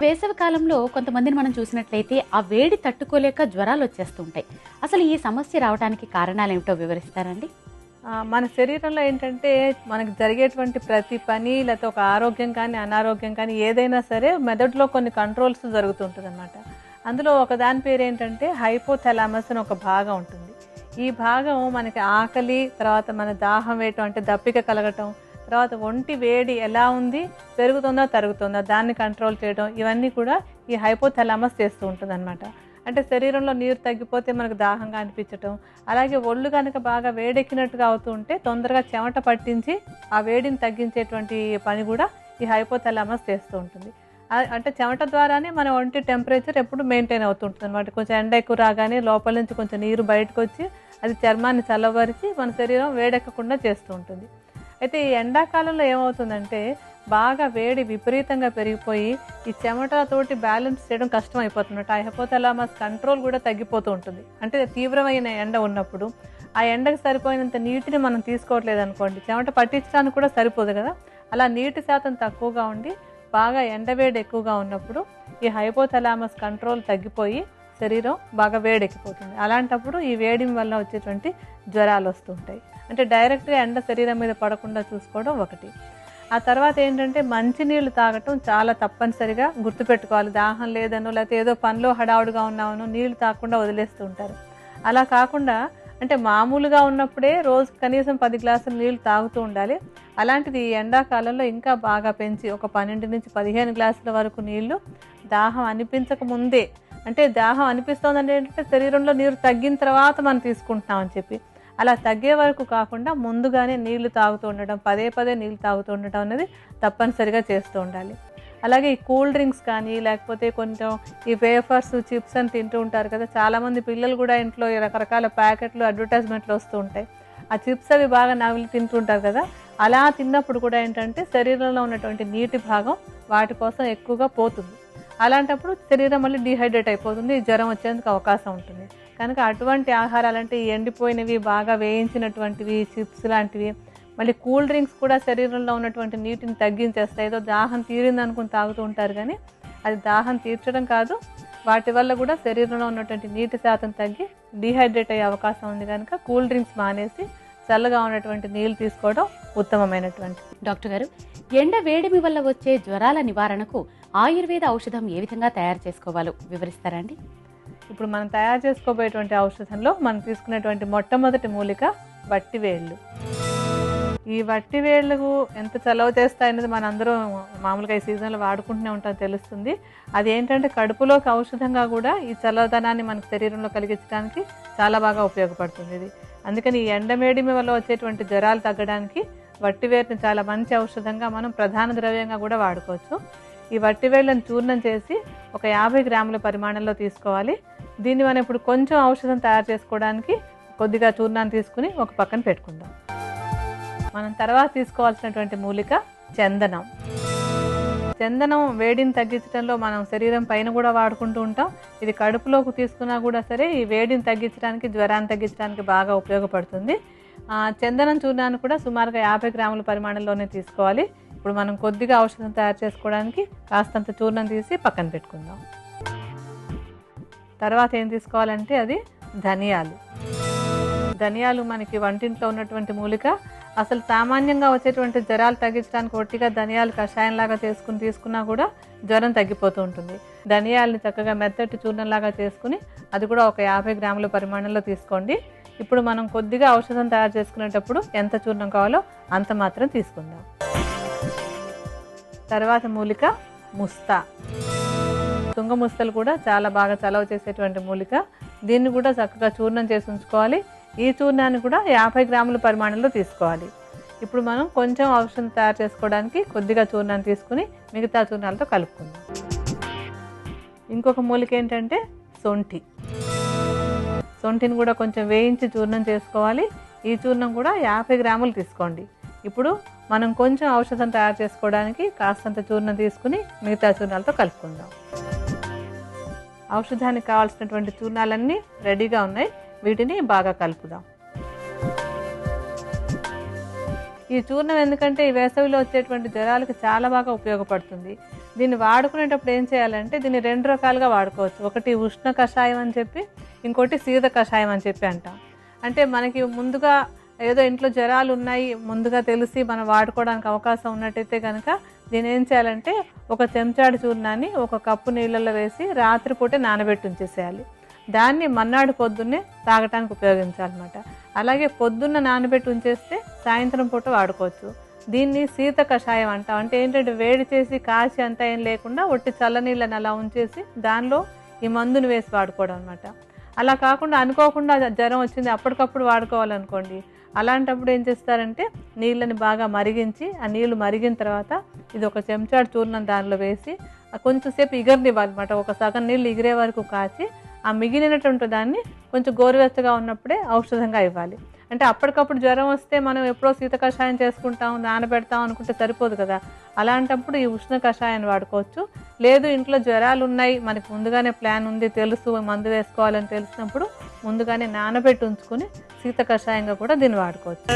వేసవి కాలంలో కొంతమందిని మనం చూసినట్లయితే ఆ వేడి తట్టుకోలేక జ్వరాలు వచ్చేస్తూ ఉంటాయి. అసలు ఈ సమస్య రావడానికి కారణాలేమిటో వివరిస్తారండి? మన శరీరంలో ఏంటంటే మనకు జరిగేటువంటి ప్రతి పని లేకపోతే ఒక ఆరోగ్యం కానీ అనారోగ్యం కానీ ఏదైనా సరే మెదడులో కొన్ని కంట్రోల్స్ జరుగుతుంటుందన్నమాట. అందులో ఒక దాని పేరు ఏంటంటే హైపోథాలమస్ అని ఒక భాగం ఉంటుంది. ఈ భాగం మనకి ఆకలి, తర్వాత మన దాహం వేయటం అంటే దప్పిక కలగటం, తర్వాత ఒంటి వేడి ఎలా ఉంది, పెరుగుతుందా తరుగుతుందా దాన్ని కంట్రోల్ చేయడం, ఇవన్నీ కూడా ఈ హైపోథాలమస్ చేస్తూ ఉంటుంది అనమాట. అంటే శరీరంలో నీరు తగ్గిపోతే మనకు దాహంగా అనిపించటం, అలాగే ఒళ్ళు కనుక బాగా వేడెక్కినట్టుగా అవుతూ ఉంటే తొందరగా చెమట పట్టించి ఆ వేడిని తగ్గించేటువంటి పని కూడా ఈ హైపోథాలమస్ చేస్తూ ఉంటుంది. అంటే చెమట ద్వారానే మన ఒంటి టెంపరేచర్ ఎప్పుడు మెయింటైన్ అవుతుంటుంది అనమాట. కొంచెం ఎండ ఎక్కువ రాగానే లోపల నుంచి కొంచెం నీరు బయటకు వచ్చి అది చర్మాన్ని చల్లబరిచి మన శరీరం వేడెక్కకుండా చేస్తూ ఉంటుంది. అయితే ఈ ఎండాకాలంలో ఏమవుతుందంటే బాగా వేడి విపరీతంగా పెరిగిపోయి ఈ చెమటతోటి బ్యాలెన్స్ చేయడం కష్టం అయిపోతున్నట్టు. ఆ హైపోథాలమస్ కంట్రోల్ కూడా తగ్గిపోతూ ఉంటుంది. అంటే తీవ్రమైన ఎండ ఉన్నప్పుడు ఆ ఎండకు సరిపోయినంత నీటిని మనం తీసుకోవట్లేదు అనుకోండి, చెమట పట్టించడానికి కూడా సరిపోదు కదా. అలా నీటి శాతం తక్కువగా ఉండి బాగా ఎండవేడి ఎక్కువగా ఉన్నప్పుడు ఈ హైపోథాలమస్ కంట్రోల్ తగ్గిపోయి శరీరం బాగా వేడెక్కిపోతుంది. అలాంటప్పుడు ఈ వేడి వల్ల వచ్చేటువంటి జ్వరాలు వస్తుంటాయి. అంటే డైరెక్ట్గా ఎండ శరీరం మీద పడకుండా చూసుకోవడం ఒకటి. ఆ తర్వాత ఏంటంటే మంచినీళ్ళు తాగటం చాలా తప్పనిసరిగా గుర్తుపెట్టుకోవాలి. దాహం లేదనో లేకపోతే ఏదో పనిలో హడావుడిగా ఉన్నామనో నీళ్లు తాగకుండా వదిలేస్తూ ఉంటారు. అలా కాకుండా అంటే మామూలుగా ఉన్నప్పుడే రోజు కనీసం 10 గ్లాసులు నీళ్లు తాగుతూ ఉండాలి. అలాంటిది ఈ ఎండాకాలంలో ఇంకా బాగా పెంచి ఒక 12 నుంచి 15 గ్లాసుల వరకు నీళ్లు దాహం అనిపించక ముందే, అంటే దాహం అనిపిస్తోందంటే ఏంటంటే శరీరంలో నీరు తగ్గిన తర్వాత మనం తీసుకుంటున్నామని చెప్పి, అలా తగ్గే వరకు కాకుండా ముందుగానే నీళ్లు తాగుతూ ఉండడం, పదే పదే నీళ్ళు తాగుతూ ఉండడం అనేది తప్పనిసరిగా చేస్తూ ఉండాలి. అలాగే ఈ కూల్ డ్రింక్స్ కానీ లేకపోతే కొంచెం ఈ వేఫర్స్, చిప్స్ అని తింటూ ఉంటారు కదా. చాలామంది పిల్లలు కూడా ఇంట్లో రకరకాల ప్యాకెట్లు, అడ్వర్టైజ్మెంట్లు వస్తూ ఉంటాయి. ఆ చిప్స్ అవి బాగా నవిలి తింటుంటారు కదా. అలా తిన్నప్పుడు కూడా ఏంటంటే శరీరంలో ఉన్నటువంటి నీటి భాగం వాటి కోసం ఎక్కువగా పోతుంది. అలాంటప్పుడు శరీరం మళ్ళీ డీహైడ్రేట్ అయిపోతుంది, జ్వరం వచ్చేందుకు అవకాశం ఉంటుంది. కనుక అటువంటి ఆహారాలంటే ఈ ఎండిపోయినవి, బాగా వేయించినటువంటివి, చిప్స్ లాంటివి, మళ్ళీ కూల్ డ్రింక్స్ కూడా శరీరంలో ఉన్నటువంటి నీటిని తగ్గించేస్తాయి. ఏదో దాహం తీరింది అనుకుని తాగుతూ ఉంటారు కానీ అది దాహం తీర్చడం కాదు, వాటి వల్ల కూడా శరీరంలో ఉన్నటువంటి నీటి శాతం తగ్గి డీహైడ్రేట్ అయ్యే అవకాశం ఉంది. కనుక కూల్ డ్రింక్స్ మానేసి చల్లగా ఉన్నటువంటి నీళ్ళు తీసుకోవడం ఉత్తమమైనటువంటి. డాక్టర్ గారు, ఎండ వేడిమి వల్ల వచ్చే జ్వరాల నివారణకు ఆయుర్వేద ఔషధం ఏ విధంగా తయారు చేసుకోవాలో వివరిస్తారండి? ఇప్పుడు మనం తయారు చేసుకోబోయేటువంటి ఔషధంలో మనం తీసుకునేటువంటి మొట్టమొదటి మూలిక వట్టివేళ్ళు. ఈ వట్టివేళ్ళకు ఎంత చలవ చేస్తాయనేది మన అందరం మామూలుగా ఈ సీజన్లో వాడుకుంటూనే ఉంటాం, తెలుస్తుంది. అది ఏంటంటే కడుపులోకి ఔషధంగా కూడా ఈ చల్లదనాన్ని మనకు శరీరంలో కలిగించడానికి చాలా బాగా ఉపయోగపడుతుంది ఇది. అందుకని ఈ ఎండమేడిమి వల్ల వచ్చేటువంటి జ్వరాలు తగ్గడానికి వట్టివేరుని చాలా మంచి ఔషధంగా మనం ప్రధాన ద్రవ్యంగా కూడా వాడుకోవచ్చు. ఈ వట్టివేళ్ళను చూర్ణం చేసి ఒక 50 గ్రాముల పరిమాణంలో తీసుకోవాలి. దీన్ని మనం ఇప్పుడు కొంచెం ఔషధం తయారు చేసుకోవడానికి కొద్దిగా చూర్ణాన్ని తీసుకుని ఒక పక్కన పెట్టుకుందాం. మనం తర్వాత తీసుకోవాల్సినటువంటి మూలిక చందనం. చందనం వేడిని తగ్గించడంలో మనం శరీరం పైన కూడా వాడుకుంటూ ఉంటాం. ఇది కడుపులోకి తీసుకున్నా కూడా సరే ఈ వేడిని తగ్గించడానికి, జ్వరాన్ని తగ్గించడానికి బాగా ఉపయోగపడుతుంది. చందనం చూర్ణాన్ని కూడా సుమారుగా 50 గ్రాముల పరిమాణంలోనే తీసుకోవాలి. ఇప్పుడు మనం కొద్దిగా ఔషధం తయారు చేసుకోవడానికి కాస్తంత చూర్ణం తీసి పక్కన పెట్టుకుందాం. తర్వాత ఏం తీసుకోవాలంటే అది ధనియాలు. ధనియాలు మనకి వంటింట్లో ఉన్నటువంటి మూలిక. అసలు సామాన్యంగా వచ్చేటువంటి జ్వరాలు తగ్గించడానికి ఒట్టిగా ధనియాలు కషాయంలాగా తీసుకున్నా కూడా జ్వరం తగ్గిపోతూ ఉంటుంది. ధనియాలని చక్కగా మెత్తటి చూర్ణంలాగా చేసుకుని అది కూడా ఒక 50 గ్రాముల పరిమాణంలో తీసుకోండి. ఇప్పుడు మనం కొద్దిగా ఔషధం తయారు చేసుకునేటప్పుడు ఎంత చూర్ణం కావాలో అంత మాత్రం తీసుకుందాం. తర్వాత మూలిక ముస్తా. తుంగ ముస్తలు కూడా చాలా బాగా చలవ చేసేటువంటి మూలిక. దీన్ని కూడా చక్కగా చూర్ణం చేసి ఉంచుకోవాలి. ఈ చూర్ణాన్ని కూడా 50 గ్రాముల పరిమాణంలో తీసుకోవాలి. ఇప్పుడు మనం కొంచెం ఔషధం తయారు చేసుకోవడానికి కొద్దిగా చూర్ణాన్ని తీసుకుని మిగతా చూర్ణాలతో కలుపుకుందాం. ఇంకొక మూలిక ఏంటంటే సొంఠి. సొంఠిని కూడా కొంచెం వేయించి చూర్ణం చేసుకోవాలి. ఈ చూర్ణం కూడా 50 గ్రాములు తీసుకోండి. ఇప్పుడు మనం కొంచెం ఔషధం తయారు చేసుకోవడానికి కాస్తంత చూర్ణం తీసుకుని మిగతా చూర్ణాలతో కలుపుకుందాం. ఔషధానికి కావాల్సినటువంటి చూర్ణాలన్నీ రెడీగా ఉన్నాయి. వీటిని బాగా కలుపుదాం. ఈ చూర్ణం ఎందుకంటే ఈ వేసవిలో వచ్చేటువంటి జ్వరాలకు చాలా బాగా ఉపయోగపడుతుంది. దీన్ని వాడుకునేటప్పుడు ఏం చేయాలంటే దీన్ని 2 రకాలుగా వాడుకోవచ్చు. ఒకటి ఉష్ణ కషాయం అని చెప్పి, ఇంకోటి శీత కషాయం అని చెప్పి అంటాం. అంటే మనకి ముందుగా ఏదో ఇంట్లో జ్వరాలు ఉన్నాయి ముందుగా తెలిసి మనం వాడుకోవడానికి అవకాశం ఉన్నట్టయితే కనుక దీన్ని ఏం చేయాలంటే ఒక చెంచాడు చూర్ణాన్ని 1 కప్పు నీళ్ళల్లో వేసి రాత్రిపూటే నానబెట్టి ఉంచేసేయాలి. దాన్ని మన్నాడు పొద్దున్నే తాగటానికి ఉపయోగించాలన్నమాట. అలాగే పొద్దున్న నానబెట్టి ఉంచేస్తే సాయంత్రం పూట వాడుకోవచ్చు. దీన్ని శీత కషాయం అంటాం. అంటే ఏంటంటే వేడి చేసి కాచి అంతా ఏం లేకుండా ఒట్టి చల్లనీళ్ళని అలా ఉంచేసి దానిలో ఈ మందుని వేసి వాడుకోవడం అనమాట. అలా కాకుండా అనుకోకుండా జ్వరం వచ్చింది అప్పటికప్పుడు వాడుకోవాలనుకోండి, అలాంటప్పుడు ఏం చేస్తారంటే నీళ్ళని బాగా మరిగించి ఆ నీళ్లు మరిగిన తర్వాత ఇది 1 చెంచాడు చూర్ణం దానిలో వేసి కొంచెం సేపు ఇగరనివ్వాలన్నమాట. ఒక సగం నీళ్ళు ఇగిరే వరకు కాచి ఆ మిగిలినటువంటి దాన్ని కొంచెం గోరువెచ్చగా ఉన్నప్పుడే ఔషధంగా ఇవ్వాలి. అంటే అప్పటికప్పుడు జ్వరం వస్తే మనం ఎప్పుడో శీత కషాయం చేసుకుంటాం నానబెడతాం అనుకుంటే సరిపోదు కదా. అలాంటప్పుడు ఈ ఉష్ణ కషాయాన్ని వాడుకోవచ్చు. లేదు ఇంట్లో జ్వరాలు ఉన్నాయి మనకి ముందుగానే ప్లాన్ ఉంది తెలుసు మందు వేసుకోవాలని తెలిసినప్పుడు ముందుగానే నానబెట్టి ఉంచుకొని శీత కషాయంగా కూడా దీన్ని వాడుకోవచ్చు.